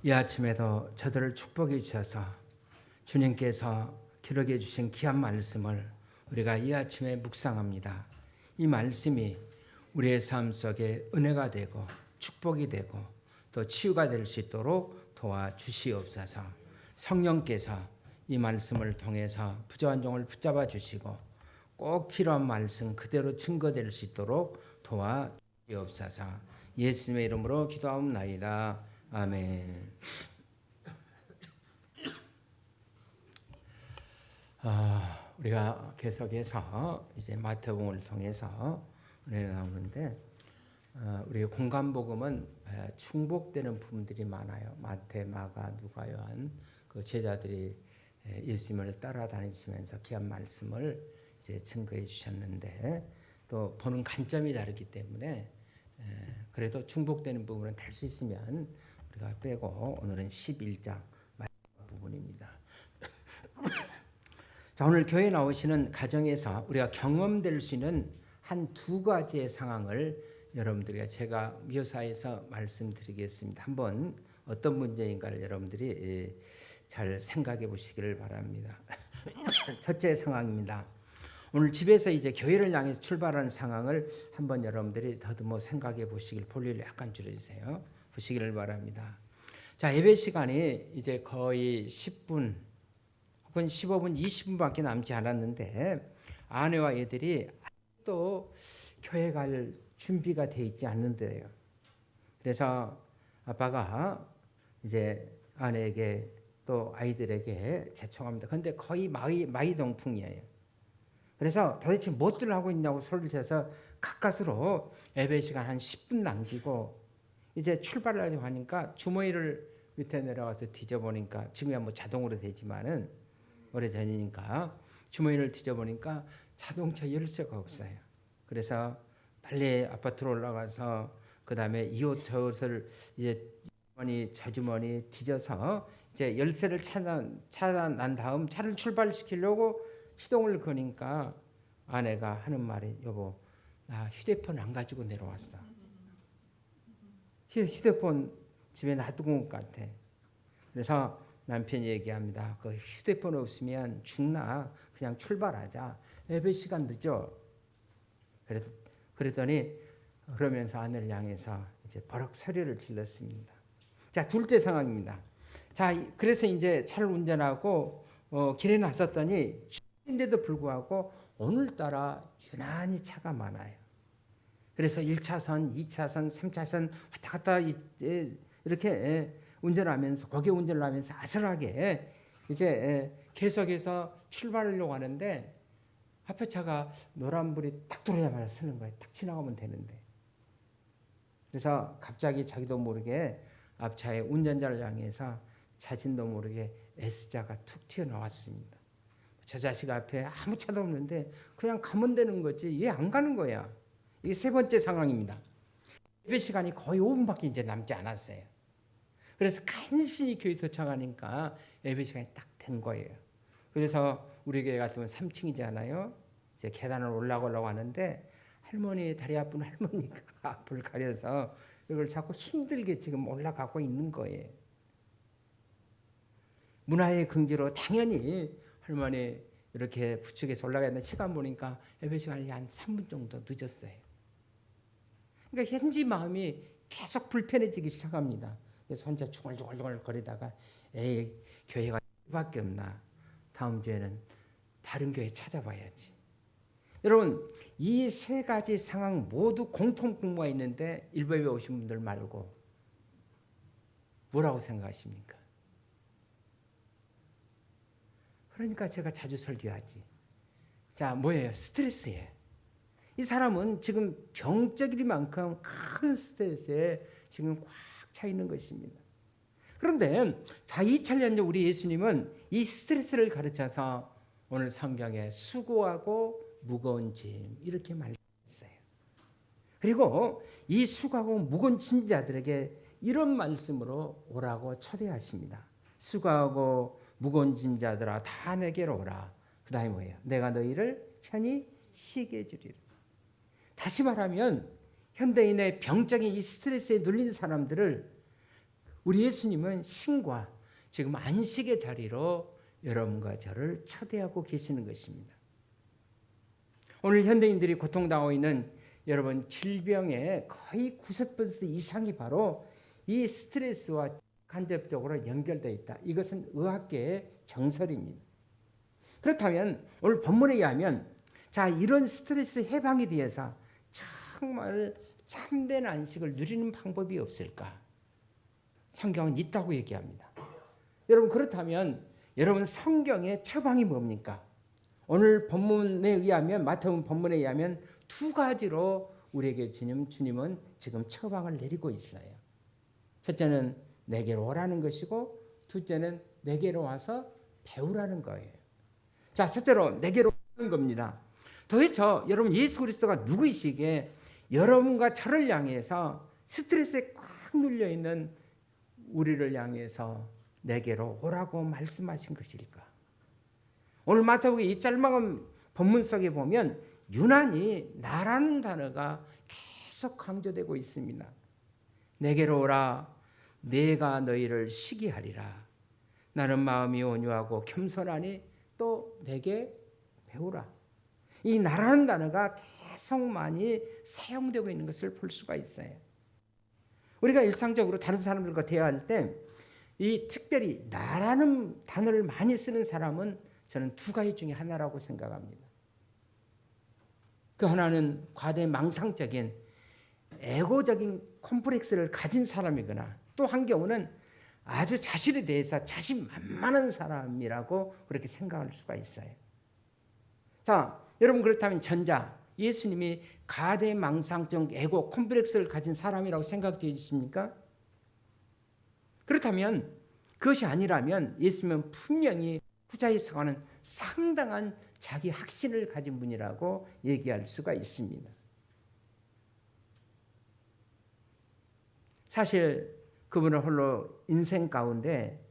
이 아침에도 저들을 축복해 주셔서 주님께서 기록해 주신 귀한 말씀을 우리가 이 아침에 묵상합니다. 이 말씀이 우리의 삶 속에 은혜가 되고 축복이 되고 또 치유가 될 수 있도록 도와주시옵소서. 성령께서 이 말씀을 통해서 부족한 종을 붙잡아 주시고 꼭 필요한 말씀 그대로 증거될 수 있도록 도와주시옵소서. 예수님의 이름으로 기도하옵나이다. 아멘. 우리가 계속해서 이제 마태복음을 통해서 은혜를 나오는데 우리 공간복음은 충복되는 부분들이 많아요. 마태, 마가, 누가, 요한 그 제자들이 예수님을 따라다니시면서 귀한 말씀을 이제 증거해 주셨는데 또 보는 관점이 다르기 때문에 그래도 충복되는 부분은 될 수 있으면 우리가 빼고 오늘은 11장 마지막 부분입니다. 자, 오늘 교회 나오시는 가정에서 우리가 경험될 수 있는 한 두 가지의 상황을 여러분들과 제가 묘사해서 말씀드리겠습니다. 한번 어떤 문제인가를 여러분들이 잘 생각해 보시기를 바랍니다. 첫째 상황입니다. 오늘 집에서 이제 교회를 향해 출발하는 상황을 한번 여러분들이 더듬어 생각해 보시길 볼일을 약간 줄여주세요. 보시기를 바랍니다. 자, 예배 시간이 이제 거의 10분 혹은 15분, 20분밖에 남지 않았는데 아내와 애들이 또 교회 갈 준비가 돼 있지 않는데요. 그래서 아빠가 이제 아내에게 또 아이들에게 제청합니다. 그런데 거의 마이동풍이에요. 그래서 도대체 무엇들을 하고 있냐고 소리를 쳐서 가까스로 예배 시간 한 10분 남기고 이제 출발하려고 하니까 주머니를 밑에 내려가서 뒤져보니까 지금야 뭐 자동으로 되지만은 오래전이니까 주머니를 뒤져보니까 자동차 열쇠가 없어요. 그래서 빨리 아파트로 올라가서 그 다음에 이 옷 저 옷을 이제 주머니 뒤져서 이제 열쇠를 찾아난 다음 차를 출발시키려고 시동을 거니까 아내가 하는 말이 여보 나 휴대폰 안 가지고 내려왔어. 휴대폰 집에 놔두고 온 것 같아. 그래서 남편이 얘기합니다. 그 휴대폰 없으면 죽나 그냥 출발하자. 예배 시간 늦어. 그랬더니 그러면서 아내를 향해서 이제 버럭 소리를 질렀습니다. 자, 둘째 상황입니다. 자, 그래서 이제 차를 운전하고 길에 나섰더니 인데도 불구하고 오늘따라 유난히 차가 많아요. 그래서 1차선, 2차선, 3차선 왔다 갔다 이렇게 운전하면서 고개 운전을 하면서 아슬하게 이제 계속해서 출발하려고 하는데 앞에 차가 노란불이 딱 들어야만 서는 거예요. 딱 지나가면 되는데. 그래서 갑자기 자기도 모르게 앞차의 운전자를 향해서 자신도 모르게 S자가 툭 튀어나왔습니다. 저 자식 앞에 아무 차도 없는데 그냥 가면 되는 거지 왜 안 가는 거야. 이게 세 번째 상황입니다. 예배 시간이 거의 5분밖에 이제 남지 않았어요. 그래서 간신히 교회 도착하니까 예배 시간이 딱 된 거예요. 그래서 우리 교회 같으면 3층이잖아요. 이제 계단을 올라가려고 하는데 할머니 다리 아픈 할머니가 앞을 가려서 이걸 자꾸 힘들게 지금 올라가고 있는 거예요. 문화의 긍지로 당연히 할머니 이렇게 부축해서 올라가는 시간 보니까 예배 시간이 한 3분 정도 늦었어요. 그러니까 현지 마음이 계속 불편해지기 시작합니다. 그래서 혼자 중얼중얼 거리다가 에이 교회가 이밖에 없나. 다음 주에는 다른 교회 찾아봐야지. 여러분 이 세 가지 상황 모두 공통분모가 있는데 일부에 오신 분들 말고 뭐라고 생각하십니까? 그러니까 제가 자주 설교하지. 자, 뭐예요? 스트레스예요. 이 사람은 지금 병적이만큼 큰 스트레스에 지금 꽉 차 있는 것입니다. 그런데 자, 2000년 우리 예수님은 이 스트레스를 가르쳐서 오늘 성경에 수고하고 무거운 짐 이렇게 말했어요. 그리고 이 수고하고 무거운 짐자들에게 이런 말씀으로 오라고 초대하십니다. 수고하고 무거운 짐자들아 다 내게로 오라. 그 다음에 뭐예요? 내가 너희를 편히 쉬게 해주리라. 다시 말하면 현대인의 병적인 이 스트레스에 눌린 사람들을 우리 예수님은 신과 지금 안식의 자리로 여러분과 저를 초대하고 계시는 것입니다. 오늘 현대인들이 고통당하고 있는 여러분 질병의 거의 90% 이상이 바로 이 스트레스와 간접적으로 연결되어 있다. 이것은 의학계의 정설입니다. 그렇다면 오늘 본문에 의하면 자, 이런 스트레스 해방에 대해서 정말 참된 안식을 누리는 방법이 없을까? 성경은 있다고 얘기합니다. 여러분 그렇다면 여러분 성경의 처방이 뭡니까? 오늘 본문에 의하면 마태복음 본문에 의하면 두 가지로 우리에게 주님은 지금 처방을 내리고 있어요. 첫째는 내게로 오라는 것이고 둘째는 내게로 와서 배우라는 거예요. 자, 첫째로 내게로 오라는 겁니다. 도대체 여러분 예수 그리스도가 누구이시기에 여러분과 저를 향해서 스트레스에 꽉 눌려있는 우리를 향해서 내게로 오라고 말씀하신 것일까? 오늘 마태복음 이 짤막한 본문 속에 보면 유난히 나라는 단어가 계속 강조되고 있습니다. 내게로 오라, 내가 너희를 쉬게 하리라. 나는 마음이 온유하고 겸손하니 또 내게 배우라. 이 나라는 단어가 계속 많이 사용되고 있는 것을 볼 수가 있어요. 우리가 일상적으로 다른 사람들과 대화할 때 이 특별히 나라는 단어를 많이 쓰는 사람은 저는 두 가지 중에 하나라고 생각합니다. 그 하나는 과대망상적인 에고적인 콤플렉스를 가진 사람이거나 또 한 경우는 아주 자신에 대해서 자신만만한 사람이라고 그렇게 생각할 수가 있어요. 자, 여러분 그렇다면 전자, 예수님이 가대망상적 에고 콤플렉스를 가진 사람이라고 생각되십니까? 그렇다면 그것이 아니라면 예수님은 분명히 후자에서가는 상당한 자기 확신을 가진 분이라고 얘기할 수가 있습니다. 사실 그분은 홀로 인생 가운데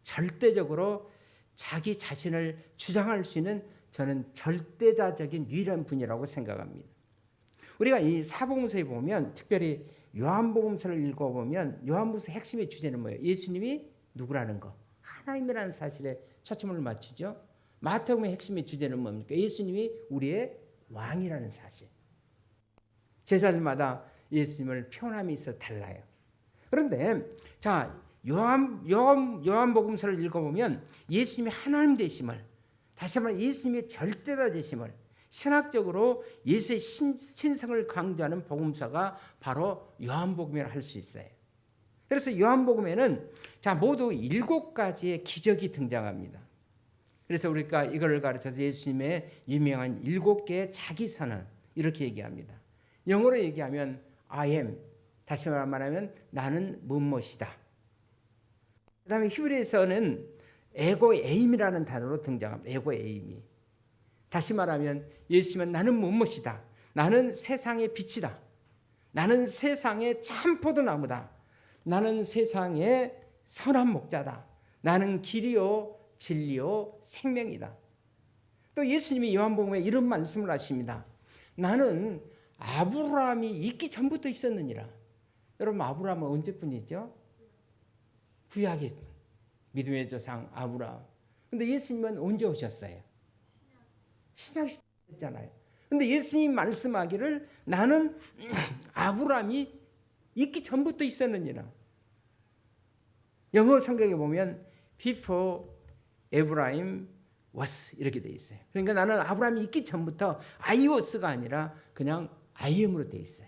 절대적으로 자기 자신을 주장할 수 있는 저는 절대자적인 유일한 분이라고 생각합니다. 우리가 이 사복음서에 보면 특별히 요한복음서를 읽어보면 요한복음서 핵심의 주제는 뭐예요? 예수님이 누구라는 거, 하나님이라는 사실에 초점을 맞추죠. 마태복음의 핵심의 주제는 뭡니까? 예수님이 우리의 왕이라는 사실. 제자들마다 예수님을 표현함이 있어 달라요. 그런데 자, 요한복음서를 읽어보면 예수님이 하나님 되심을, 다시 한번 예수님의 절대다 되심을, 신학적으로 예수의 신성을 강조하는 복음서가 바로 요한복음이라 할 수 있어요. 그래서 요한복음에는 자, 모두 7가지의 기적이 등장합니다. 그래서 우리가 이걸 가르쳐서 예수님의 유명한 7개의 자기 선언 이렇게 얘기합니다. 영어로 얘기하면 I am, 다시 말하면 나는 무엇이다. 그 다음에 히브리에서는 에고 에임이라는 단어로 등장합니다. 에고 에임이. 다시 말하면 예수님은 나는 무엇이다. 나는 세상의 빛이다. 나는 세상의 참포도나무다. 나는 세상의 선한 목자다. 나는 길이요 진리요 생명이다. 또 예수님이 요한복음에 이런 말씀을 하십니다. 나는 아브라함이 있기 전부터 있었느니라. 여러분 아브라함은 언제뿐이죠? 구약의 믿음의 조상 아브라함. 근데 예수님은 언제 오셨어요? 신약 시대였잖아요. 근데 예수님 말씀하기를 나는 아브라함이 있기 전부터 있었느니라. 영어 성경에 보면 before Abraham was 이렇게 돼 있어요. 그러니까 나는 아브라함이 있기 전부터 I was가 아니라 그냥 I am으로 돼 있어요.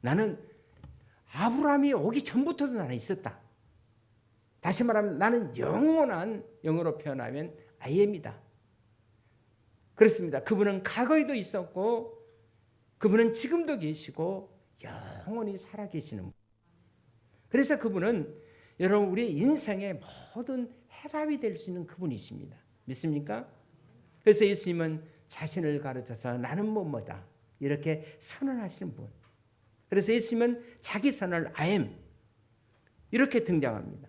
나는 아브라함이 오기 전부터도 나는 있었다. 다시 말하면 나는 영원한, 영어로 표현하면 I am이다. 그렇습니다. 그분은 과거에도 있었고 그분은 지금도 계시고 영원히 살아계시는 분. 그래서 그분은 여러분 우리 인생의 모든 해답이 될 수 있는 그분이십니다. 믿습니까? 그래서 예수님은 자신을 가르쳐서 나는 뭐뭐다 이렇게 선언하시는 분. 그래서 예수님은 자기 선언을 I am 이렇게 등장합니다.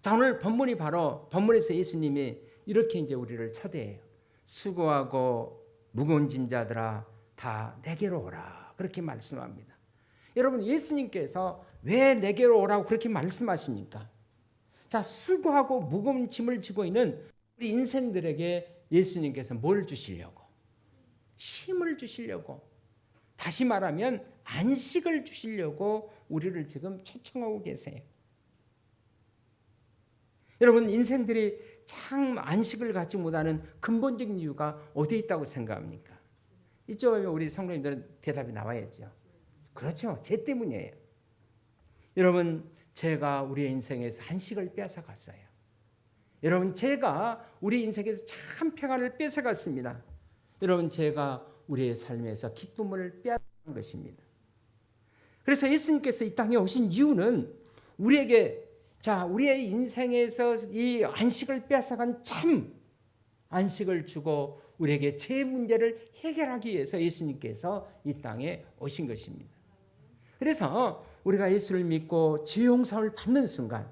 자, 오늘 본문이 바로 본문에서 예수님이 이렇게 이제 우리를 초대해요. 수고하고 무거운 짐자들아 다 내게로 오라 그렇게 말씀합니다. 여러분, 예수님께서 왜 내게로 오라고 그렇게 말씀하십니까? 자, 수고하고 무거운 짐을 지고 있는 우리 인생들에게 예수님께서 뭘 주시려고? 쉼을 주시려고. 다시 말하면 안식을 주시려고 우리를 지금 초청하고 계세요. 여러분, 인생들이 참 안식을 갖지 못하는 근본적인 이유가 어디에 있다고 생각합니까? 이쪽에 우리 성도님들은 대답이 나와야죠. 그렇죠. 죄 때문이에요. 여러분, 제가 우리의 인생에서 안식을 뺏어갔어요. 여러분, 제가 우리 인생에서 참 평안을 뺏어갔습니다. 여러분, 제가 우리의 삶에서 기쁨을 빼앗은 것입니다. 그래서 예수님께서 이 땅에 오신 이유는 우리에게, 자, 우리의 인생에서 이 안식을 뺏어간 참 안식을 주고 우리에게 죄 문제를 해결하기 위해서 예수님께서 이 땅에 오신 것입니다. 그래서 우리가 예수를 믿고 죄 용서를 받는 순간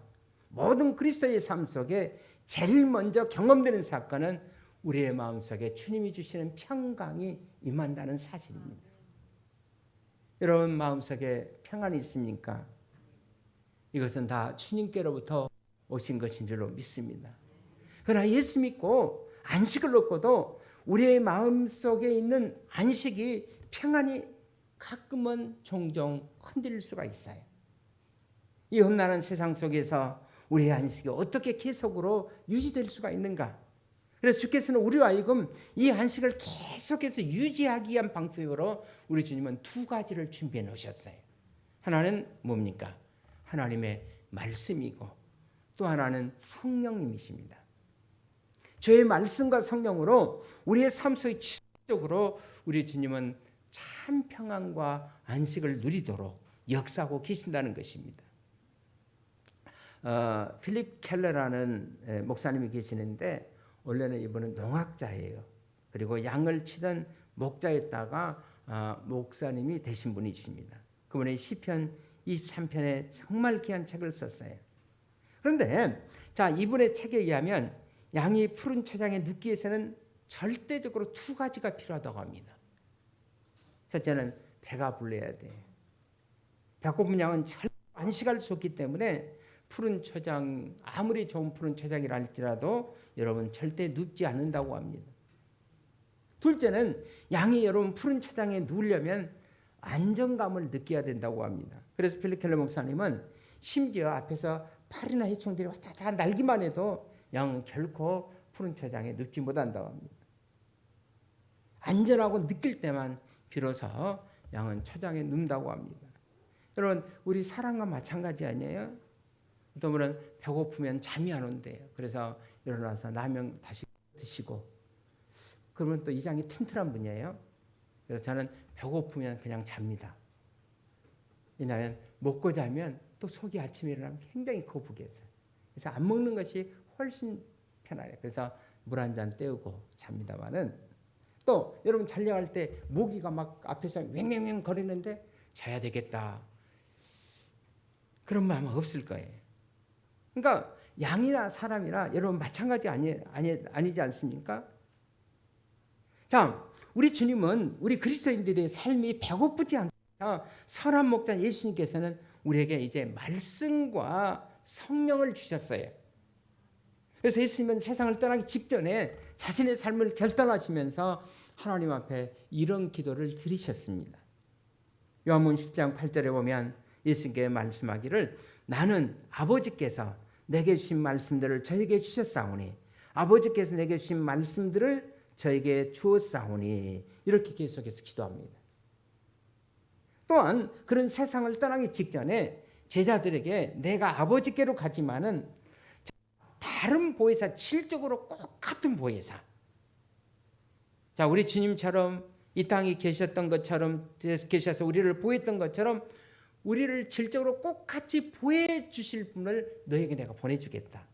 모든 그리스도의 삶 속에 제일 먼저 경험되는 사건은 우리의 마음속에 주님이 주시는 평강이 임한다는 사실입니다. 여러분, 마음속에 평안이 있습니까? 이것은 다 주님께로부터 오신 것인 줄로 믿습니다. 그러나 예수 믿고 안식을 얻고도 우리의 마음속에 있는 안식이, 평안이 가끔은 종종 흔들릴 수가 있어요. 이 험난한 세상 속에서 우리의 안식이 어떻게 계속으로 유지될 수가 있는가? 그래서 주께서는 우리와 하여금 이 안식을 계속해서 유지하기 위한 방법으로 우리 주님은 두 가지를 준비해 놓으셨어요. 하나는 뭡니까? 하나님의 말씀이고 또 하나는 성령님이십니다. 저의 말씀과 성령으로 우리의 삶 속에 지속적으로 우리 주님은 참 평안과 안식을 누리도록 역사하고 계신다는 것입니다. 필립 켈러라는 목사님이 계시는데 원래는 이분은 농학자예요. 그리고 양을 치던 목자였다가 목사님이 되신 분이십니다. 그분이 시편 23편에 정말 귀한 책을 썼어요. 그런데 자, 이분의 책에 의하면 양이 푸른 초장에 눕기 위해서는 절대적으로 두 가지가 필요하다고 합니다. 첫째는 배가 불러야 돼. 배고픈 양은 절대 안식할 수 없기 때문에 푸른 초장, 아무리 좋은 푸른 초장이라 할지라도 여러분 절대 눕지 않는다고 합니다. 둘째는 양이 여러분 푸른 초장에 누우려면 안정감을 느껴야 된다고 합니다. 그래서 필립 켈러 목사님은 심지어 앞에서 팔이나 해충들이 왔다 갔다 날기만 해도 양은 결코 푸른 초장에 눕지 못한다고 합니다. 안전하고 느낄 때만 비로소 양은 초장에 눕는다고 합니다. 여러분, 우리 사람과 마찬가지 아니에요? 어떤 분은 배고프면 잠이 안 온대요. 그래서 일어나서 라면 다시 드시고, 그러면 또 이장이 튼튼한 분이에요. 그래서 저는 배고프면 그냥 잡니다. 왜냐하면 먹고 자면 또 속이 아침에 일어나면 굉장히 거북해져요. 그래서 안 먹는 것이 훨씬 편해요. 그래서 물 한 잔 때우고 잡니다만은, 또 여러분 잘려갈 때 모기가 막 앞에서 왱왱왱 거리는데 자야 되겠다, 그런 마음 없을 거예요. 그러니까 양이나 사람이나 여러분 마찬가지 아니지 않습니까? 자, 우리 주님은 우리 그리스도인들의 삶이 배고프지 않게 선한 목자 예수님께서는 우리에게 이제 말씀과 성령을 주셨어요. 그래서 예수님은 세상을 떠나기 직전에 자신의 삶을 결단하시면서 하나님 앞에 이런 기도를 드리셨습니다. 요한복음 10장 8절에 보면 예수님께 말씀하기를, 나는 아버지께서 내게 주신 말씀들을 저에게 주셨사오니, 아버지께서 내게 주신 말씀들을 저에게 주었사오니, 이렇게 계속해서 기도합니다. 또한 그런 세상을 떠나기 직전에 제자들에게 내가 아버지께로 가지만은 다른 보혜사, 질적으로 똑같은 보혜사, 자, 우리 주님처럼 이 땅에 계셨던 것처럼, 계셔서 우리를 보호했던 것처럼 우리를 질적으로 똑같이 보호해 주실 분을 너에게 내가 보내주겠다.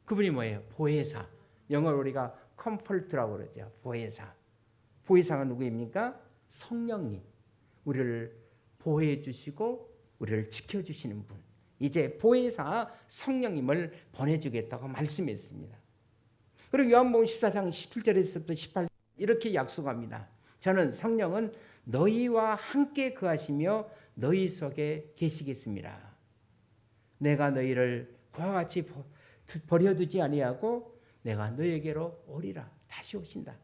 그분이 뭐예요? 보혜사. 영어로 우리가 컴포트라고 그러죠. 보혜사. 보혜사가 누구입니까? 성령님. 우리를 보호해 주시고 우리를 지켜주시는 분. 이제 보혜사 성령님을 보내주겠다고 말씀했습니다. 그리고 요한복음 14장 17절에서부터 18절 이렇게 약속합니다. 저는 성령은 너희와 함께 거하시며 너희 속에 계시겠습니다. 내가 너희를 그와 같이 버려두지 아니하고 내가 너희에게로 오리라. 다시 오신다.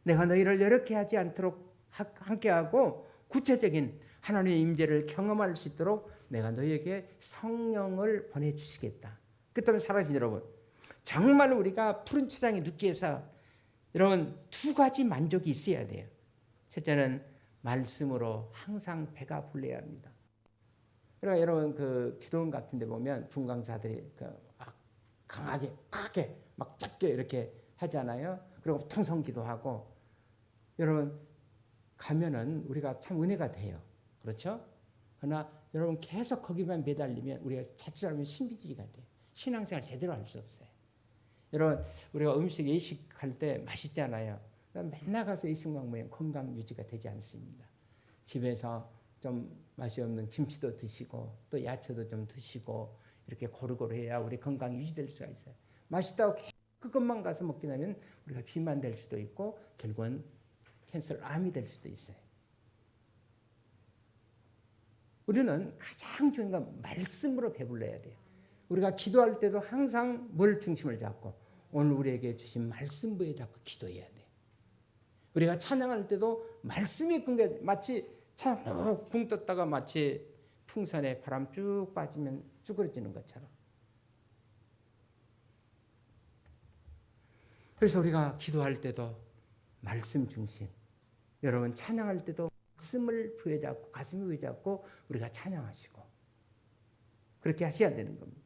내가 너희를 이렇게 하지 않도록 함께하고 구체적인 하나님의 임재를 경험할 수 있도록 내가 너희에게 성령을 보내주시겠다. 그렇다면 사랑하는 여러분, 정말 우리가 푸른 초장에 눕기 위해서 여러분 두 가지 만족이 있어야 돼요. 첫째는 말씀으로 항상 배가 불러야 합니다. 그러니까 여러분 그 기도원 같은 데 보면 분강사들이 강하게 크게 막 작게 이렇게 하잖아요. 그리고 통성기도하고 여러분 가면은 우리가 참 은혜가 돼요. 그렇죠? 그러나 여러분 계속 거기만 매달리면 우리가 자칫하면 신비주의가 돼요. 신앙생활 제대로 할 수 없어요. 여러분 우리가 음식 예식할 때 맛있잖아요. 맨날 가서 예식 먹으면 건강 유지가 되지 않습니다. 집에서 좀 맛이 없는 김치도 드시고 또 야채도 좀 드시고 이렇게 고루고루 해야 우리 건강이 유지될 수가 있어요. 맛있다고 그것만 가서 먹게 되면 우리가 비만 될 수도 있고 결국은 캔서 암이 될 수도 있어요. 우리는 가장 중요한 건 말씀으로 배불러야 돼요. 우리가 기도할 때도 항상 뭘 중심을 잡고 오늘 우리에게 주신 말씀부에 잡고 기도해야 돼요. 우리가 찬양할 때도 말씀이 근거 마치 붕 떴다가 마치 풍선에 바람 쭉 빠지면 쭈그러지는 것처럼. 그래서 우리가 기도할 때도 말씀 중심. 여러분 찬양할 때도 말씀을 부여잡고 가슴에 부여잡고 우리가 찬양하시고 그렇게 하셔야 되는 겁니다.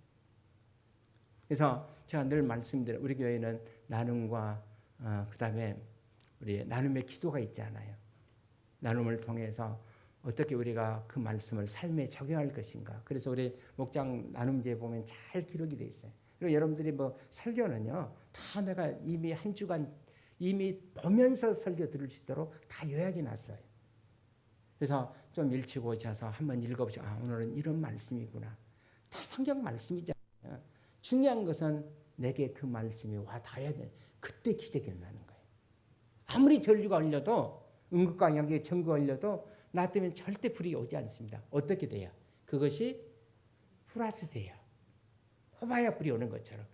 그래서 제가 늘 말씀드려요. 우리 교회는 나눔과 그다음에 우리 나눔의 기도가 있잖아요. 나눔을 통해서 어떻게 우리가 그 말씀을 삶에 적용할 것인가. 그래서 우리 목장 나눔지에 보면 잘 기록이 돼 있어요. 그리고 여러분들이 뭐 설교는요. 다 내가 이미 한 주간 이미 보면서 설교 들을 수 있도록 다 요약이 났어요. 그래서 좀 일찍 오셔서 한번 읽어보시고 오늘은 이런 말씀이구나. 다 성경 말씀이잖아요. 중요한 것은 내게 그 말씀이 와 닿아야 돼. 그때 기적이 일어나는 거예요. 아무리 전류가 올려도 음극과 양극의 전구가 올려도 나 때문에 절대 불이 오지 않습니다. 어떻게 돼요? 그것이 플러스 돼요. 뽑아야 불이 오는 것처럼.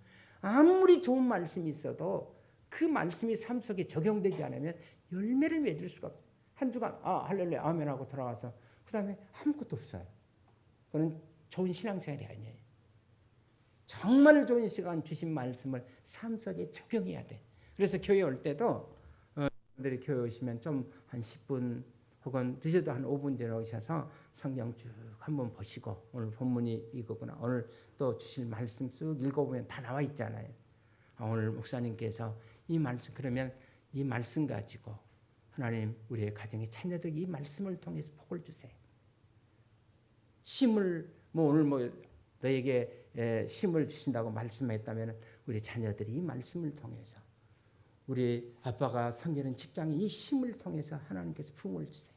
아무리 좋은 말씀이 있어도 그 말씀이 삶 속에 적용되지 않으면 열매를 맺을 수가 없어요. 한 주간 할렐루야 아멘 하고 돌아와서 그 다음에 아무것도 없어요. 그건 좋은 신앙생활이 아니에요. 정말 좋은 시간 주신 말씀을 삶 속에 적용해야 돼. 그래서 교회 올 때도 여러분들이 교회 오시면 좀 한 10분 혹은 늦어도 한 5분 전에 오셔서 성경 쭉 한번 보시고 오늘 본문이 이거구나. 오늘 또 주실 말씀 쭉 읽어보면 다 나와 있잖아요. 오늘 목사님께서 이 말씀 그러면 이 말씀 가지고 하나님 우리의 가정의 자녀들에게 이 말씀을 통해서 복을 주세요. 심을 오늘 너에게 심을 주신다고 말씀했다면 우리 자녀들이 이 말씀을 통해서 우리 아빠가 섬기는 직장에 이 심을 통해서 하나님께서 부흥을 주세요.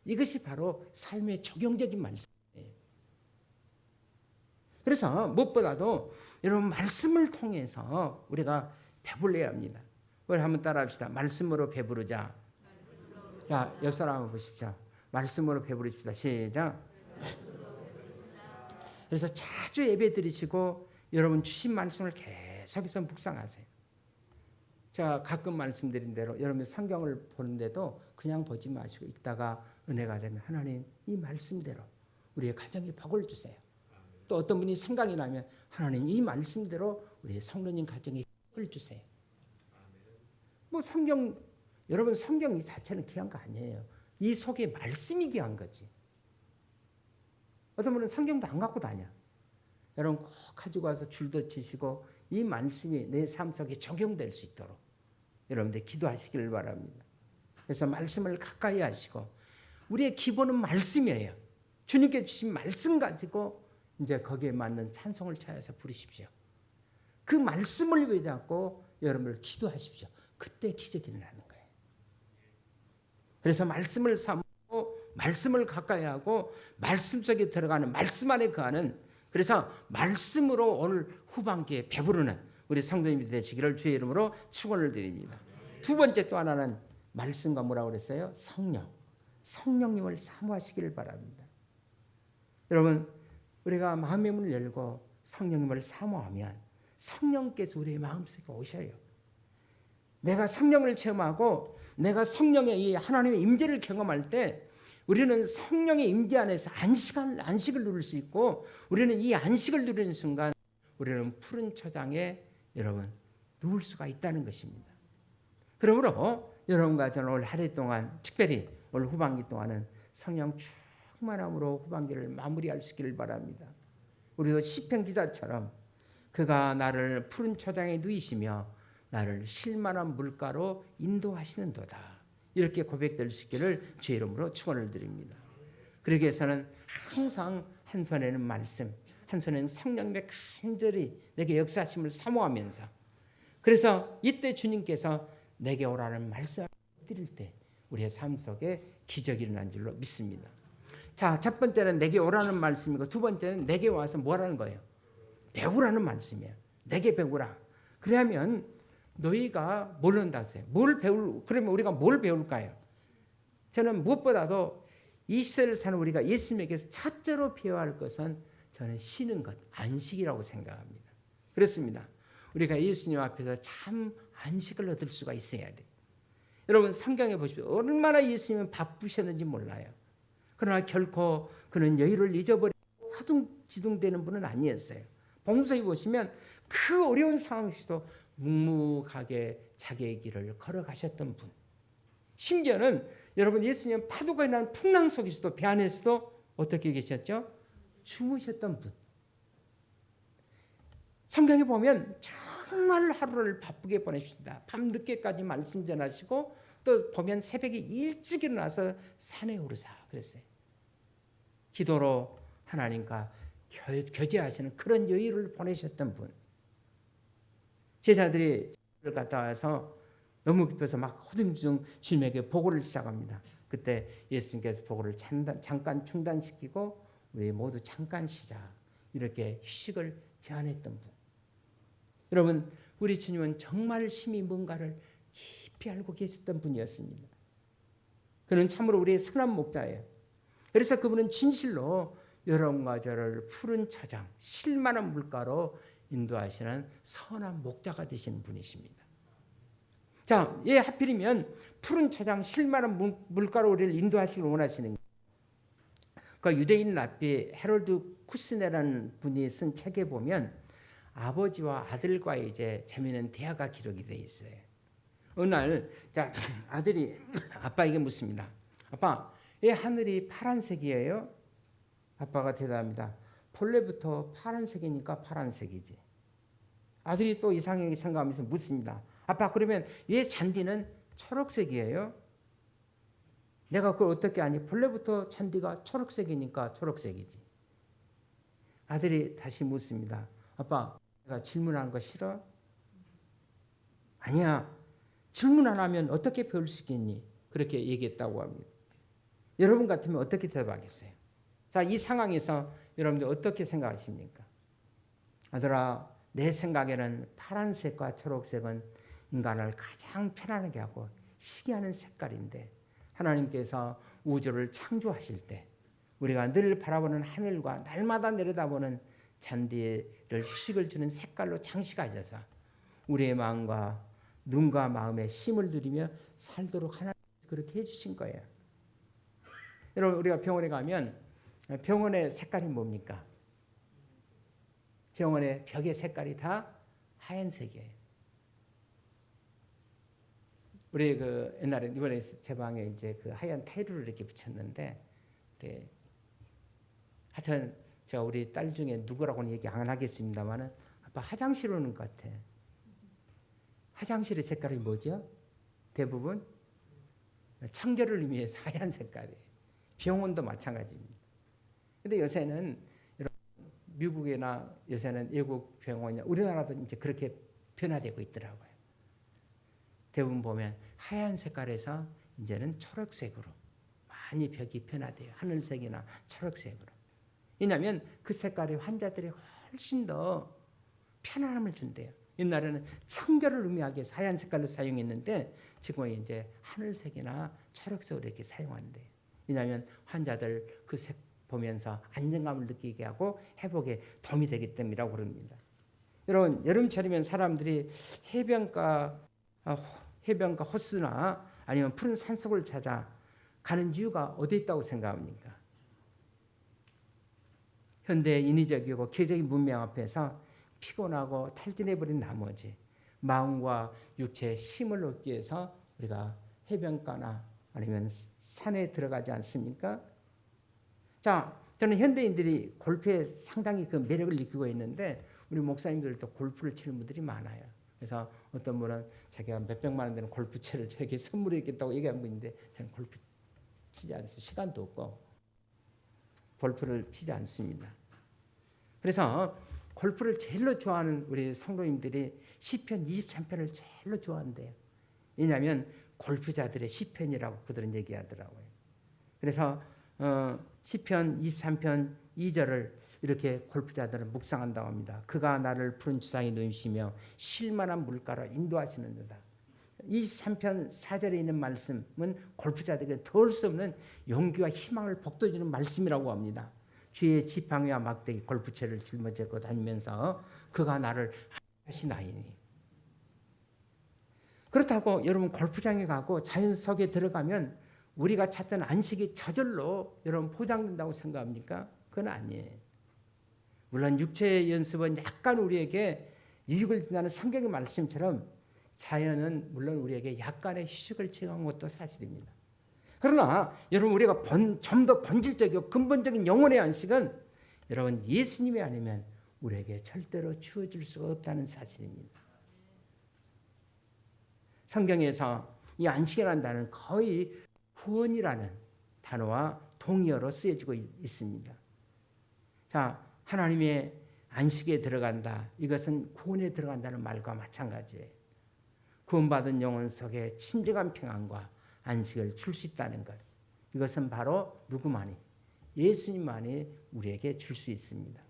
이것이 바로 삶의 적용적인 말씀이에요. 그래서 무엇보다도 여러분 말씀을 통해서 우리가 배불러야 합니다. 우리 한번 따라합시다. 말씀으로 배부르자. 자, 옆 사람 한번 보십시오. 말씀으로 배부르십시다. 시작. 그래서 자주 예배 드리시고 여러분 주신 말씀을 계속해서 묵상하세요. 제가 가끔 말씀드린 대로 여러분 성경을 보는데도 그냥 보지 마시고 읽다가 은혜가 되면 하나님 이 말씀대로 우리의 가정에 복을 주세요. 또 어떤 분이 생각이 나면 하나님 이 말씀대로 우리의 성도님 가정에 복을 주세요. 여러분 성경 이 자체는 귀한 거 아니에요. 이 속에 말씀이 귀한 거지. 어떤 분은 성경도 안 갖고 다녀. 여러분 꼭 가지고 와서 줄도 치시고 이 말씀이 내 삶 속에 적용될 수 있도록 여러분들 기도하시기를 바랍니다. 그래서 말씀을 가까이 하시고 우리의 기본은 말씀이에요. 주님께 주신 말씀 가지고 이제 거기에 맞는 찬송을 찾아서 부르십시오. 그 말씀을 붙잡고 여러분들 기도하십시오. 그때 기적이 일어나는 거예요. 그래서 말씀을 삼고 말씀을 가까이 하고 말씀 속에 들어가는 말씀 안에 거하는 그래서 말씀으로 오늘 후반기에 배부르는 우리 성도님이 되시기를 주의 이름으로 축원을 드립니다. 두 번째 또 하나는 말씀과 뭐라고 그랬어요? 성령님을 사모하시기를 바랍니다. 여러분, 우리가 마음의 문을 열고 성령님을 사모하면 성령께서 우리의 마음속에 오셔요. 내가 성령을 체험하고 내가 성령의 이 하나님의 임재를 경험할 때 우리는 성령의 임재 안에서 안식을 누릴 수 있고, 우리는 이 안식을 누리는 순간 우리는 푸른 초장에 여러분 누울 수가 있다는 것입니다. 그러므로 여러분과 저는 올 한 해 동안, 특별히 올 후반기 동안은 성령 충만함으로 후반기를 마무리할 수 있기를 바랍니다. 우리도 시편 기자처럼 그가 나를 푸른 초장에 누이시며 나를 쉴만한 물가로 인도하시는도다, 이렇게 고백될 수 있기를 주의 이름으로 축원을 드립니다. 그러기 위해서는 항상 한 손에는 말씀, 한 손에는 성령님의 간절히 내게 역사하심을 사모하면서, 그래서 이때 주님께서 내게 오라는 말씀을 드릴 때 우리의 삶 속에 기적이 일어난 줄로 믿습니다. 자, 첫 번째는 내게 오라는 말씀이고, 두 번째는 내게 와서 뭐라는 거예요? 배우라는 말씀이에요. 내게 배우라. 그러면 너희가 뭘 한다세요? 그러면 우리가 뭘 배울까요? 저는 무엇보다도 이 시대를 사는 우리가 예수님에게서 첫째로 배워야 할 것은 저는 쉬는 것, 안식이라고 생각합니다. 그렇습니다. 우리가 예수님 앞에서 참 안식을 얻을 수가 있어야 돼요. 여러분, 성경에 보십시오. 얼마나 예수님은 바쁘셨는지 몰라요. 그러나 결코 그는 여유를 잊어버리고 화둥지둥되는 분은 아니었어요. 봉사에 보시면 그 어려운 상황 속에서도 묵묵하게 자기의 길을 걸어가셨던 분. 심지어는 여러분, 예수님은 파도가 나는 풍랑 속에서도, 배 안에서도 어떻게 계셨죠? 주무셨던 분. 성경에 보면 정말 하루를 바쁘게 보내십니다. 밤늦게까지 말씀 전하시고, 또 보면 새벽에 일찍 일어나서 산에 오르사 그랬어요. 기도로 하나님과 교제하시는 그런 여유를 보내셨던 분. 제자들이 집을 갔다 와서 너무 기뻐서 막 호둥지둥 주님에게 보고를 시작합니다. 그때 예수님께서 보고를 잠깐 중단시키고 우리 모두 잠깐 쉬자, 이렇게 휴식을 제안했던 분. 여러분, 우리 주님은 정말 심히 뭔가를 깊이 알고 계셨던 분이었습니다. 그는 참으로 우리의 선한 목자예요. 그래서 그분은 진실로 여러분과 저를 푸른 초장, 쉴만한 물가로 인도하시는 선한 목자가 되시는 분이십니다. 자, 예, 하필이면 푸른 초장, 쉴만한 물가로 우리를 인도하시길 원하시는, 그 유대인 랍비 헤롤드 쿠스네라는 분이 쓴 책에 보면 아버지와 아들과의 이제 재미있는 대화가 기록이 되어 있어요. 어느 날, 자, 아들이 아빠에게 묻습니다. 아빠, 왜 하늘이 파란색이에요? 아빠가 대답합니다. 본래부터 파란색이니까 파란색이지. 아들이 또 이상하게 생각하면서 묻습니다. 아빠, 그러면 왜 잔디는 초록색이에요? 내가 그걸 어떻게 아니? 본래부터 잔디가 초록색이니까 초록색이지. 아들이 다시 묻습니다. 아빠, 내가 질문하는 거 싫어? 아니야. 질문 안 하면 어떻게 배울 수 있겠니? 그렇게 얘기했다고 합니다. 여러분 같으면 어떻게 대답하겠어요? 자, 이 상황에서 여러분들 어떻게 생각하십니까? 아들아, 내 생각에는 파란색과 초록색은 인간을 가장 편안하게 하고 쉬게 하는 색깔인데, 하나님께서 우주를 창조하실 때 우리가 늘 바라보는 하늘과 날마다 내려다보는 잔디를 휴식을 주는 색깔로 장식하셔서 우리의 마음과 눈과 마음에 쉼을 누리며 살도록 하나님 그렇게 해주신 거예요. 여러분, 우리가 병원에 가면 병원의 색깔이 뭡니까? 병원의 벽의 색깔이 다 하얀색이에요. 우리 그 옛날에 이번에 제 방에 이제 그 하얀 타일을 이렇게 붙였는데, 그래. 하여튼 제가 우리 딸 중에 누구라고는 얘기 안 하겠습니다만은 아빠 화장실 오는 것 같아. 화장실의 색깔이 뭐죠? 대부분 청결을 의미해서 하얀 색깔이에요. 병원도 마찬가지입니다. 근데 요새는 미국이나 요새는 외국 병원이나 우리나라도 이제 그렇게 변화되고 있더라고요. 대부분 보면 하얀 색깔에서 이제는 초록색으로 많이 벽이 변화돼요. 하늘색이나 초록색으로. 왜냐하면 그 색깔이 환자들이 훨씬 더 편안함을 준대요. 옛날에는 청결을 의미하기 위해서 하얀 색깔로 사용했는데 지금은 이제 하늘색이나 초록색으로 이렇게 사용하는데, 왜냐하면 환자들 그 색 보면서 안정감을 느끼게 하고 회복에 도움이 되기 때문이라고 그럽니다. 여러분, 여름철이면 사람들이 해변가 호수나 아니면 푸른 산속을 찾아 가는 이유가 어디 있다고 생각합니까? 현대 인위적이고 기계적인 문명 앞에서 피곤하고 탈진해버린 나머지 마음과 육체에 힘을 얻기 위해서 우리가 해변가나 아니면 산에 들어가지 않습니까? 자, 저는 현대인들이 골프에 상당히 그 매력을 느끼고 있는데 우리 목사님들도 골프를 치는 분들이 많아요. 그래서 어떤 분은 자기가 몇백만 원 되는 골프채를 저에게 선물했겠다고 얘기한 분인데 저는 골프 치지 않습니다. 시간도 없고 골프를 치지 않습니다. 그래서 골프를 제일로 좋아하는 우리 성도님들이 시편 23편을 제일로 좋아한대요. 왜냐하면 골프자들의 시편이라고 그들은 얘기하더라고요. 그래서 시편 23편 2절을 이렇게 골프자들은 묵상한다고 합니다. 그가 나를 푸른 주상에 누이시며 쉴만한 물가로 인도하시는도다. 23편 4절에 있는 말씀은 골프자들에게 덜 수 없는 용기와 희망을 북돋주는 말씀이라고 합니다. 주의 지팡이와 막대기 골프채를 짊어지고 다니면서 그가 나를 하시나이니. 그렇다고 여러분 골프장에 가고 자연 속에 들어가면 우리가 찾던 안식이 저절로 여러분 포장된다고 생각합니까? 그건 아니에요. 물론 육체의 연습은 약간 우리에게 유익을 준다는 성경의 말씀처럼 자연은 물론 우리에게 약간의 휴식을 제공한 것도 사실입니다. 그러나 여러분 우리가 좀 더 본질적이고 근본적인 영혼의 안식은 여러분 예수님이 아니면 우리에게 절대로 주어질 수가 없다는 사실입니다. 성경에서 이 안식이라는 단어는 거의 구원이라는 단어와 동의어로 쓰여지고 있습니다. 자, 하나님의 안식에 들어간다. 이것은 구원에 들어간다는 말과 마찬가지예요. 구원받은 영혼 속에 진정한 평안과 안식을 줄 수 있다는 것. 이것은 바로 누구만이? 예수님만이 우리에게 줄 수 있습니다.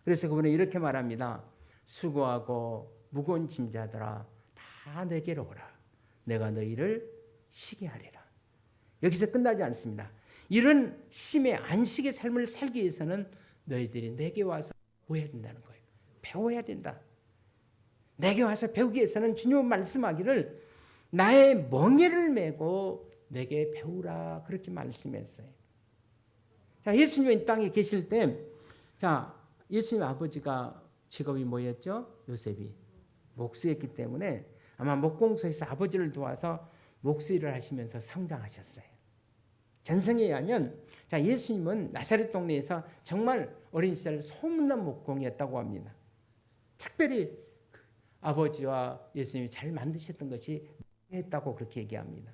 그래서 그분은 이렇게 말합니다. 수고하고 무거운 짐자들아 다 내게로 오라. 내가 너희를 쉬게 하리라. 여기서 끝나지 않습니다. 이런 쉼의 안식의 삶을 살기 위해서는 너희들이 내게 와서 배워야 된다는 거예요. 배워야 된다. 내게 와서 배우기 위해서는 주님은 말씀하기를 나의 멍에를 메고 내게 배우라 그렇게 말씀했어요. 자, 예수님이 이 땅에 계실 때, 자, 예수님 아버지가 직업이 뭐였죠? 요셉이 목수였기 때문에 아마 목공소에서 아버지를 도와서 목수일을 하시면서 성장하셨어요. 전성에 의하면 자, 예수님은 나사렛 동네에서 정말 어린 시절 소문난 목공이었다고 합니다. 특별히 아버지와 예수님이 잘 만드셨던 것이 했다고 그렇게 얘기합니다.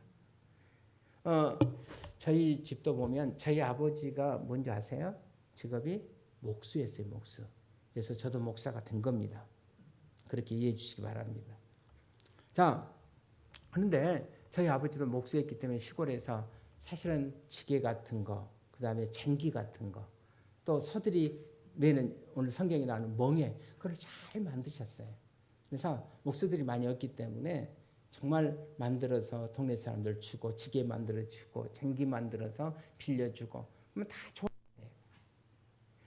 저희 집도 보면 저희 아버지가 뭔지 아세요? 직업이 목수였어요. 목수. 그래서 저도 목사가 된 겁니다. 그렇게 이해해 주시기 바랍니다. 자, 그런데 저희 아버지도 목수였기 때문에 시골에서 사실은 지게 같은 거, 그 다음에 쟁기 같은 거, 또 소들이 매는 오늘 성경에 나오는 멍에 그걸 잘 만드셨어요. 그래서 목수들이 많이 없기 때문에 정말 만들어서 동네 사람들 주고 지게 만들어주고 쟁기 만들어서 빌려주고 그러면 다 좋아해요.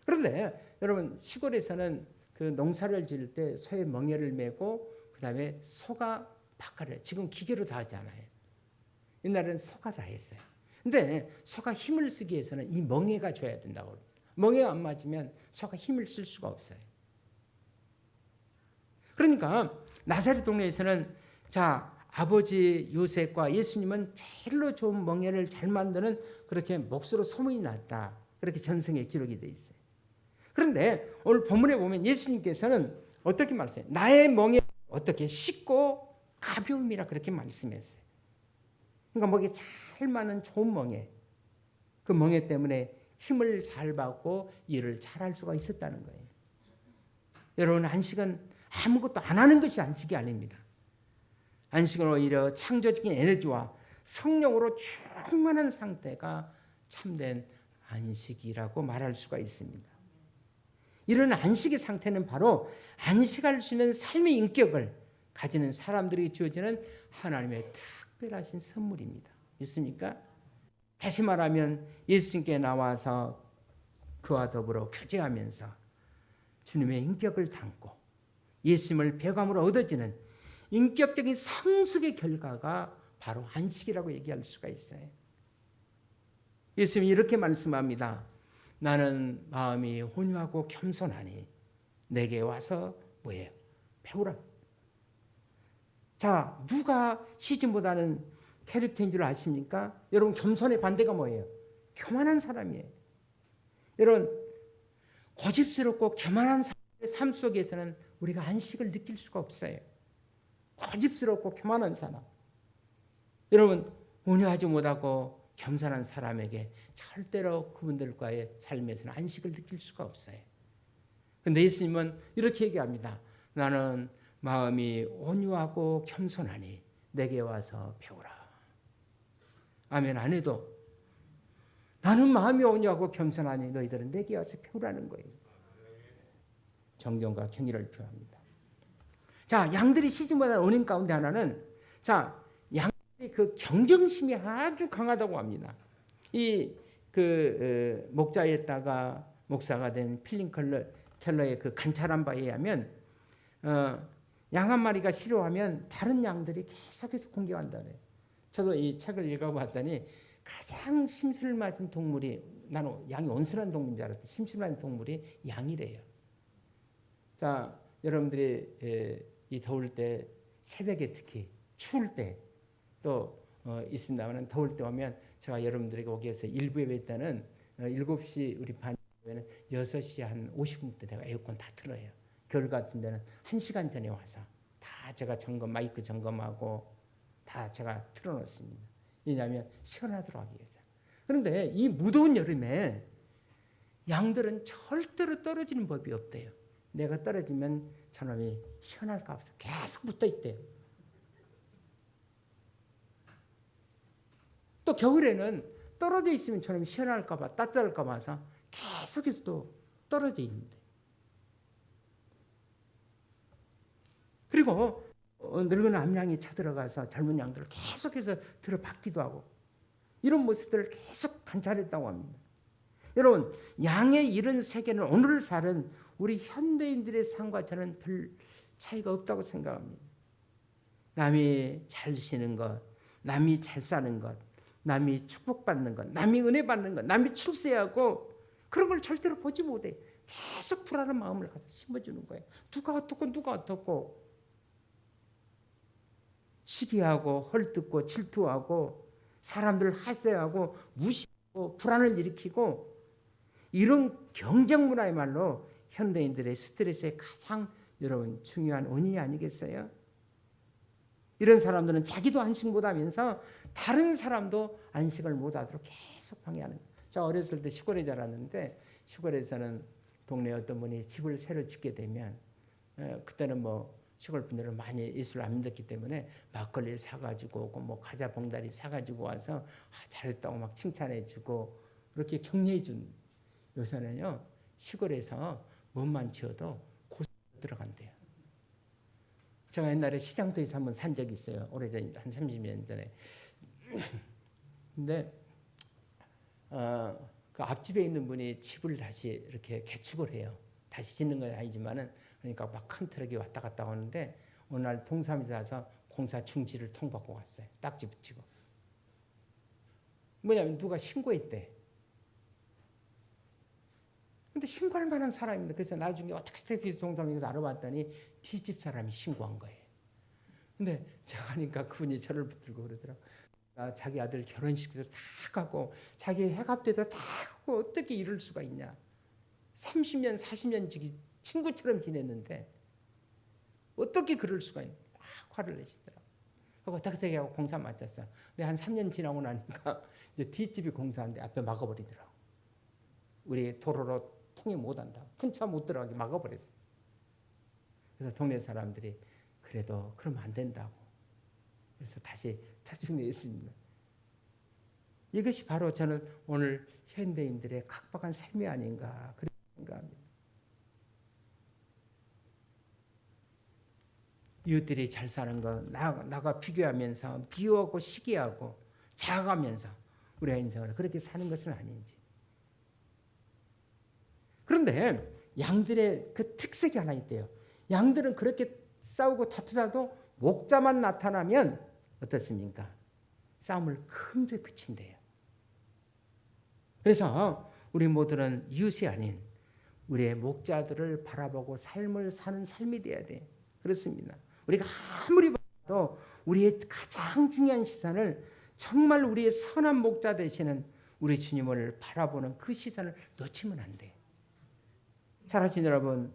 그런데 여러분 시골에서는 그 농사를 지을 때 소의 멍에를 메고 그 다음에 소가 바깥을 지금 기계로 다 하잖아요. 옛날에는 소가 다 했어요. 근데 소가 힘을 쓰기 위해서는 이 멍에가 줘야 된다고 합니다. 멍에가 안 맞으면 소가 힘을 쓸 수가 없어요. 그러니까 나사렛 동네에서는 자, 아버지 요셉과 예수님은 제일로 좋은 멍에를 잘 만드는 그렇게 목수로 소문이 났다. 그렇게 전승에 기록이 되어 있어요. 그런데 오늘 본문에 보면 예수님께서는 어떻게 말씀해요? 나의 멍에 어떻게 쉽고 가벼움이라 그렇게 말씀했어요. 그러니까 목에 잘 맞는 좋은 멍에, 그 멍에 때문에 힘을 잘 받고 일을 잘할 수가 있었다는 거예요. 여러분 안식은 아무것도 안 하는 것이 안식이 아닙니다. 안식은 오히려 창조적인 에너지와 성령으로 충만한 상태가 참된 안식이라고 말할 수가 있습니다. 이런 안식의 상태는 바로 안식할 수 있는 삶의 인격을 가지는 사람들이 주어지는 하나님의 특별하신 선물입니다. 믿습니까? 다시 말하면 예수님께 나와서 그와 더불어 교제하면서 주님의 인격을 담고 예수님을 배감으로 얻어지는 인격적인 성숙의 결과가 바로 안식이라고 얘기할 수가 있어요. 예수님이 이렇게 말씀합니다. 나는 마음이 온유하고 겸손하니 내게 와서 뭐예요? 배우라. 자, 누가 시즌보다는 캐릭터인 줄 아십니까? 여러분, 겸손의 반대가 뭐예요? 교만한 사람이에요. 여러분, 고집스럽고 교만한 사람의 삶 속에서는 우리가 안식을 느낄 수가 없어요. 고집스럽고 교만한 사람. 여러분, 온유하지 못하고 겸손한 사람에게 절대로 그분들과의 삶에서는 안식을 느낄 수가 없어요. 그런데 예수님은 이렇게 얘기합니다. 나는 마음이 온유하고 겸손하니 내게 와서 배우라. 아멘 안 해도 나는 마음이 온유하고 겸손하니 너희들은 내게 와서 배우라는 거예요. 존경과 경의를 표합니다. 자, 양들이 시지 못한 원인 가운데 하나는 자, 양들이 그 경쟁심이 아주 강하다고 합니다. 이 목자였다가 목사가 된 필링 켈러의 그 관찰한 바에 의하면 양 한 마리가 싫어하면 다른 양들이 계속해서 공격한다 그래요. 저도 이 책을 읽어봤더니 가장 심술 맞은 동물이, 나는 양이 온순한 동물인 줄 알았더니 심술 맞은 동물이 양이래요. 자, 여러분들이 이 더울 때 새벽에 특히 추울 때 또 있습니다만 더울 때 오면 제가 여러분들에게 오기 위해서 일부에 뵐 때는 7시 우리 반이면 6시 한 50분 때 내가 에어컨 다 틀어요. 겨울 같은 데는 1시간 전에 와서 다 제가 마이크 점검하고 다 제가 틀어놓습니다. 왜냐하면 시원하도록 하기 위해서. 그런데 이 무더운 여름에 양들은 절대로 떨어지는 법이 없대요. 내가 떨어지면 저놈이 시원할까 봐서 계속 붙어 있대요. 또 겨울에는 떨어져 있으면 저놈이 시원할까 봐, 따뜻할까 봐서 계속해서 또 떨어져 있는데. 그리고 늙은 암양이 쳐들어가서 젊은 양들을 계속해서 들어받기도 하고 이런 모습들을 계속 관찰했다고 합니다. 여러분, 양의 이런 세계는 오늘 사는 우리 현대인들의 삶과 저는 별 차이가 없다고 생각합니다. 남이 잘 쉬는 것, 남이 잘 사는 것, 남이 축복받는 것, 남이 은혜 받는 것, 남이 출세하고 그런 걸 절대로 보지 못해. 계속 불안한 마음을 가서 심어주는 거예요. 누가 어떻고 시기하고 헐뜯고 질투하고 사람들 하세하고 무시하고 불안을 일으키고 이런 경쟁 문화야말로 현대인들의 스트레스의 가장 여러분 중요한 원인이 아니겠어요? 이런 사람들은 자기도 안식 못하면서 다른 사람도 안식을 못하도록 계속 방해하는 거예요. 제가 어렸을 때 시골에 자랐는데 시골에서는 동네에 어떤 분이 집을 새로 짓게 되면 그때는 뭐 시골 분들은 많이 예수를 안 믿었기 때문에 막걸리 사가지고 오고 뭐 과자 봉다리 사가지고 와서 잘했다고 막 칭찬해주고 그렇게 격려해준. 요새는요 시골에서 몸만 지어도 고소 들어간대요. 제가 옛날에 시장터에서 한번 산 적이 있어요. 오래전 한 30년 전에. 근데 그 앞집에 있는 분이 집을 다시 이렇게 개축을 해요. 다시 짓는 건 아니지만은 그러니까 막 큰 트럭이 왔다 갔다 오는데 어느 날 동사무소 와서 공사 중지를 통보하고 갔어요. 딱지 붙이고. 뭐냐면 누가 신고했대. 근데 신고할 만한 사람입니다. 그래서 나중에 어떻게 해서 동사무소에서 알아봤더니 뒷집 사람이 신고한 거예요. 근데 제가 하니까 그분이 저를 붙들고 그러더라고요. 자기 아들 결혼식도 다 가고 자기 해갑 때도 다 가고 어떻게 이럴 수가 있냐. 30년 40년 친구처럼 지냈는데 어떻게 그럴 수가 있냐. 막 화를 내시더라고요. 그리고 어떻게 하고 공사 마쳤어요. 근데 한 3년 지나고 나니까 이제 뒷집이 공사하는데 앞에 막아버리더라고요. 우리 도로로 통행 못한다. 큰 차 못 들어가게 막아버렸어요. 그래서 동네 사람들이 그래도 그러면 안 된다고. 그래서 다시 타중했습니다. 이것이 바로 저는 오늘 현대인들의 각박한 삶이 아닌가 그렇게 생각합니다. 이웃들이 잘 사는 거 나가 비교하면서 비교하고 시기하고 자아가면서 우리의 인생을 그렇게 사는 것은 아닌지. 그런데 양들의 그 특색이 하나 있대요. 양들은 그렇게 싸우고 다투다도 목자만 나타나면 어떻습니까? 싸움을 금세 그친대요. 그래서 우리 모두는 이웃이 아닌 우리의 목자들을 바라보고 삶을 사는 삶이 돼야 돼. 그렇습니다. 우리가 아무리 봐도 우리의 가장 중요한 시선을 정말 우리의 선한 목자 되시는 우리 주님을 바라보는 그 시선을 놓치면 안 돼. 사랑하는 여러분,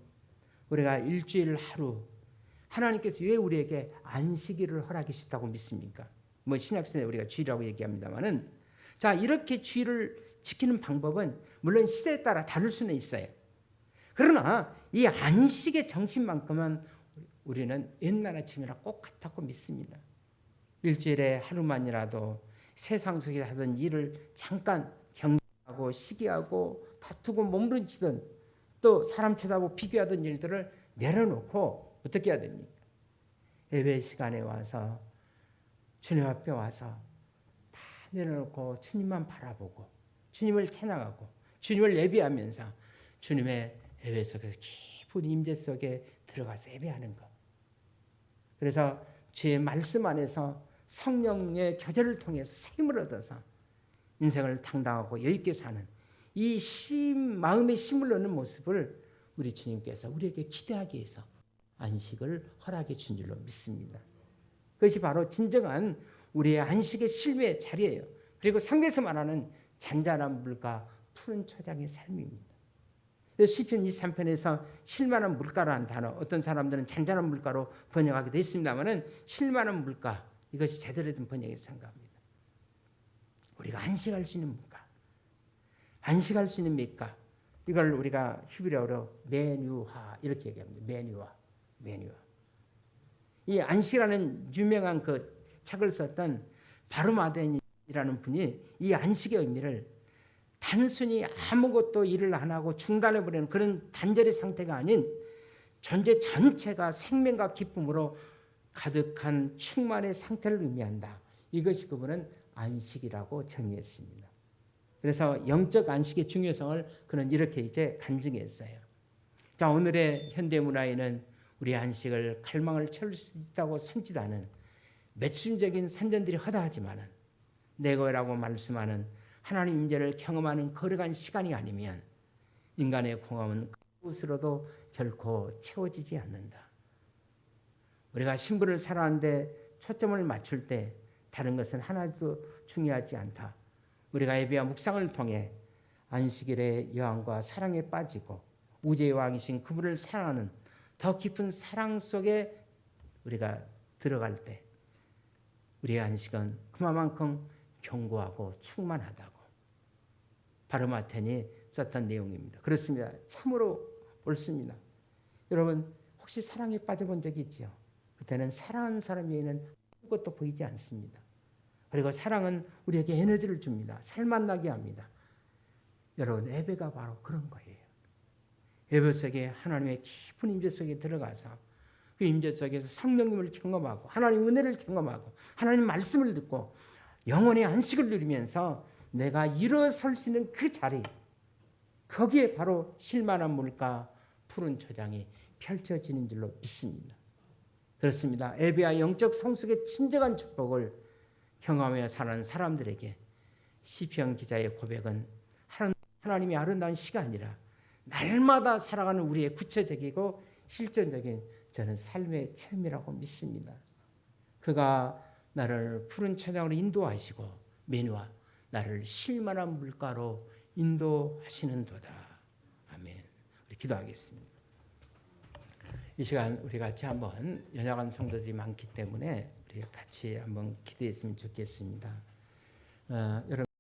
우리가 일주일 하루 하나님께서 왜 우리에게 안식일을 허락하셨다고 믿습니까? 뭐 신약시대에 우리가 주일이라고 얘기합니다만은, 자, 이렇게 주일을 지키는 방법은 물론 시대에 따라 다를 수는 있어요. 그러나 이 안식의 정신만큼은 우리는 옛날 아침이라 꼭 같다고 믿습니다. 일주일에 하루만이라도 세상 속에 하던 일을 잠깐 경계하고 시기하고 다투고 몸부림치던 또 사람 쳐다보고 비교하던 일들을 내려놓고 어떻게 해야 됩니까? 예배 시간에 와서 주님 앞에 와서 다 내려놓고 주님만 바라보고 주님을 찬양하고 주님을 예배하면서 주님의 예배 속에서 깊은 임재 속에 들어가서 예배하는 것. 그래서 주의 말씀 안에서 성령의 교제를 통해서 샘을 얻어서 인생을 당당하고 여유 있게 사는 이 마음의 힘을 얻는 모습을 우리 주님께서 우리에게 기대하기 위해서 안식을 허락해 준 줄로 믿습니다. 그것이 바로 진정한 우리의 안식의 실외의 자리예요. 그리고 성경에서 말하는 잔잔한 물과 푸른 초장의 삶입니다. 시편 23편에서 쉴만한 물가라는 단어, 어떤 사람들은 잔잔한 물가로 번역하기도 했습니다만은 쉴만한 물가, 이것이 제대로 된 번역이라고 생각합니다. 우리가 안식할 수 있는 물가, 안식할 수 있는 밑가, 이걸 우리가 히브리어로 메뉴화 이렇게 얘기합니다. 메뉴화. 이 안식이라는 유명한 그 책을 썼던 바르마덴이라는 분이 이 안식의 의미를 단순히 아무것도 일을 안 하고 중단해버리는 그런 단절의 상태가 아닌 존재 전체가 생명과 기쁨으로 가득한 충만의 상태를 의미한다. 이것이 그분은 안식이라고 정의했습니다. 그래서 영적 안식의 중요성을 그는 이렇게 이제 간증했어요. 자, 오늘의 현대문화에는 우리 안식을 갈망을 채울 수 있다고 선짓하는 매춘적인 선전들이 허다하지만은 내거라고 말씀하는 하나님 임재를 경험하는 거룩한 시간이 아니면 인간의 공허함은 그것으로도 결코 채워지지 않는다. 우리가 신부를 살아가는데 초점을 맞출 때 다른 것은 하나도 중요하지 않다. 우리가 예배와 묵상을 통해 안식일의 여왕과 사랑에 빠지고 우주의 왕이신 그분을 사랑하는 더 깊은 사랑 속에 우리가 들어갈 때 우리의 안식은 그만큼 견고하고 충만하다고 바르마텐이 썼던 내용입니다. 그렇습니다. 참으로 옳습니다. 여러분 혹시 사랑에 빠져본 적이 있죠? 그때는 사랑하는 사람 외에는 아무것도 보이지 않습니다. 그리고 사랑은 우리에게 에너지를 줍니다. 살맛나게 합니다. 여러분 예배가 바로 그런 거예요. 예배 속에 하나님의 깊은 임재 속에 들어가서 그 임재 속에서 성령님을 경험하고 하나님 은혜를 경험하고 하나님 말씀을 듣고 영혼의 안식을 누리면서 내가 일어설 수 있는 그 자리, 거기에 바로 쉴만한 물과 푸른 초장이 펼쳐지는 줄로 믿습니다. 그렇습니다. 예배와 영적 성숙의 진정한 축복을 경험하며 사는 사람들에게 시편 기자의 고백은 하나님이 아름다운 시가 아니라 날마다 살아가는 우리의 구체적이고 실전적인 저는 삶의 체험이라고 믿습니다. 그가 나를 푸른 초장으로 인도하시고 메뉴와 나를 쉴만한 물가로 인도하시는도다. 아멘. 우리 기도하겠습니다. 이 시간 우리 같이 한번 연약한 성도들이 많기 때문에 우리 같이 한번 기도했으면 좋겠습니다. 여러분.